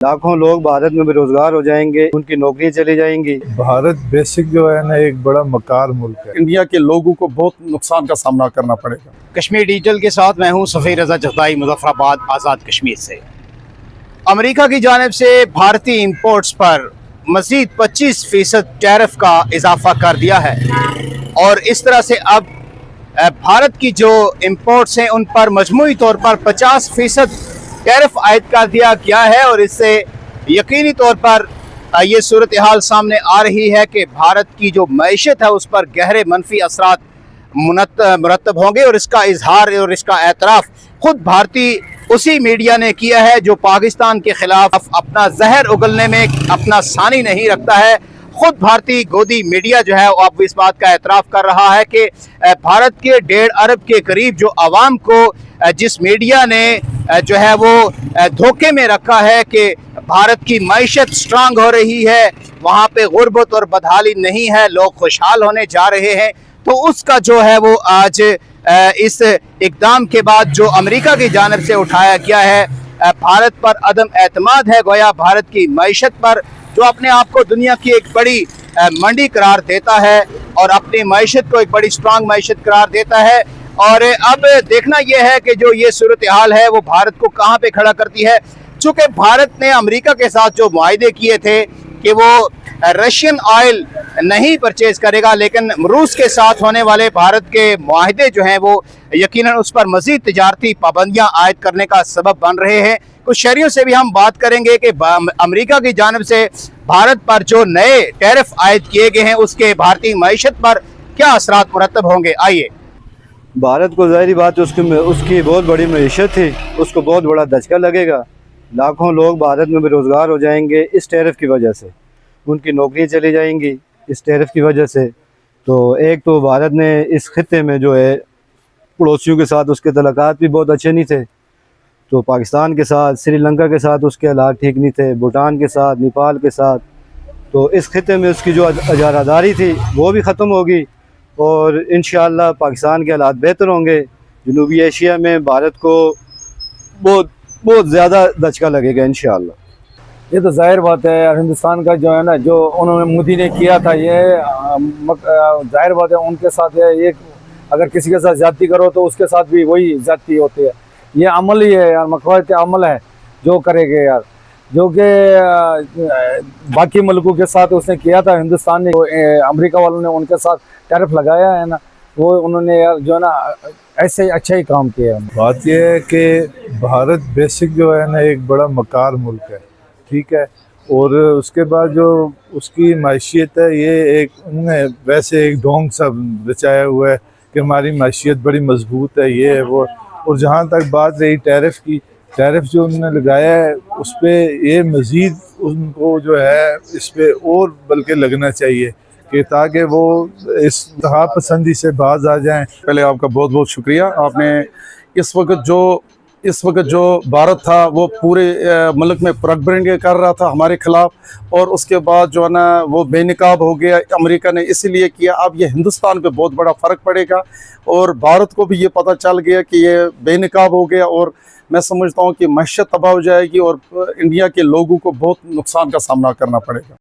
लाखों लोग भारत में बेरोजगार हो जाएंगे, उनकी नौकरियां चली जाएंगी। भारत बेसिक जो है ना एक बड़ा मकार मुल्क है। इंडिया के लोगों को बहुत नुकसान का सामना करना पड़ेगा। कश्मीर डिजिटल के साथ मैं हूं सफ़ी रज़ा जज़दाई, मुज़फ़्फ़राबाद आज़ाद कश्मीर से। अमेरिका की जानिब से भारतीय इंपोर्ट्स पर मज़ीद 25% टैरिफ का इजाफा कर दिया है और इस तरह से अब भारत की जो इंपोर्ट्स हैं उन पर मजमूई तौर पर 50% टैरिफ आयद कर दिया गया है और इससे यकीनी तौर पर ये सूरत हाल सामने आ रही है कि भारत की जो मईशत है उस पर गहरे मनफी असरात मुरतब होंगे और इसका इजहार और इसका एतराफ़ खुद भारतीय उसी मीडिया ने किया है जो पाकिस्तान के खिलाफ अपना जहर उगलने में अपना सानी नहीं रखता है। खुद भारतीय गोदी मीडिया जो है वो अब इस बात का एतराफ़ कर रहा है कि भारत के 1.5 अरब के करीब जो आवाम को जिस मीडिया ने जो है वो धोखे में रखा है कि भारत की मईशत स्ट्रांग हो रही है, वहाँ पे गुर्बत और बदहाली नहीं है, लोग खुशहाल होने जा रहे हैं, तो उसका जो है वो आज इस इक़दाम के बाद जो अमेरिका की जानिब से उठाया गया है भारत पर अदम एतमाद है। गोया भारत की मईशत पर जो अपने आप को दुनिया की एक बड़ी मंडी करार देता है और अपनी मईशत को एक बड़ी स्ट्रांग मईशत करार देता है। और अब देखना यह है कि जो ये सूरत हाल है वो भारत को कहाँ पे खड़ा करती है। चूँकि भारत ने अमेरिका के साथ जो मुआहदे किए थे कि वो रशियन ऑयल नहीं परचेज करेगा, लेकिन रूस के साथ होने वाले भारत के मुआहदे जो हैं वो यकीनन उस पर मज़ीद तिजारती पाबंदियां आयद करने का सबब बन रहे हैं। कुछ शहरियों से भी हम बात करेंगे कि अमेरिका की जानिब से भारत पर जो नए टैरिफ आयद किए गए हैं उसके भारतीय मईशत पर क्या असरात मुरतब होंगे। आइए। भारत को ज़ाहिरी बात है उसकी बहुत बड़ी मईशत थी, उसको बहुत बड़ा धचका लगेगा। लाखों लोग भारत में बेरोज़गार हो जाएंगे इस टैरिफ की वजह से, उनकी नौकरियां चली जाएंगी इस टैरिफ की वजह से। तो एक तो भारत ने इस खित्ते में जो है पड़ोसियों के साथ उसके तल्लुकात भी बहुत अच्छे नहीं थे, तो पाकिस्तान के साथ, श्रीलंका के साथ उसके हालात ठीक नहीं थे, भूटान के साथ, नेपाल के साथ। तो इस खित्ते में उसकी जो अजारादारी थी वो भी ख़त्म होगी और इंशाअल्लाह पाकिस्तान के हालात बेहतर होंगे। जनूबी एशिया में भारत को बहुत ज़्यादा धचका लगेगा इंशाअल्लाह। ये तो जाहिर बात है यार, हिंदुस्तान का जो है ना जो उन्होंने मोदी ने किया था ये जाहिर बात है उनके साथ है। ये अगर किसी के साथ ज्यादती करो तो उसके साथ भी वही ज्यादती होती है। ये अमल ही है यार, मखवात अमल है जो करेंगे यार, जो कि बाकी मुल्कों के साथ उसने किया था हिंदुस्तान ने, अमेरिका वालों ने उनके साथ टैरिफ लगाया है ना, वो उन्होंने यार जो है ना ऐसे अच्छा ही काम किया है। बात यह है कि भारत बेसिक जो है ना एक बड़ा मकार मुल्क है, ठीक है, और उसके बाद जो उसकी मैशियत है ये एक उन्होंने वैसे एक ढोंग सा बचाया हुआ है कि हमारी मैशियत बड़ी मजबूत है, ये है वो। और जहाँ तक बात रही टैरिफ की, टैरिफ जो उन्होंने लगाया है उस पर ये मज़ीद उनको जो है इस पर और बल्कि लगना चाहिए कि ताकि वो इस इंतहा पसंदी से बाज आ जाएं। पहले आपका बहुत बहुत शुक्रिया। आपने इस वक्त जो भारत था वो पूरे मुल्क में प्रोपेगेंडा कर रहा था हमारे खिलाफ, और उसके बाद जो है ना वो बेनकाब हो गया। अमेरिका ने इसीलिए किया। अब ये हिंदुस्तान पे बहुत बड़ा फ़र्क पड़ेगा और भारत को भी ये पता चल गया कि ये बेनकाब हो गया और मैं समझता हूँ कि मईशत तबाह हो जाएगी और इंडिया के लोगों को बहुत नुकसान का सामना करना पड़ेगा।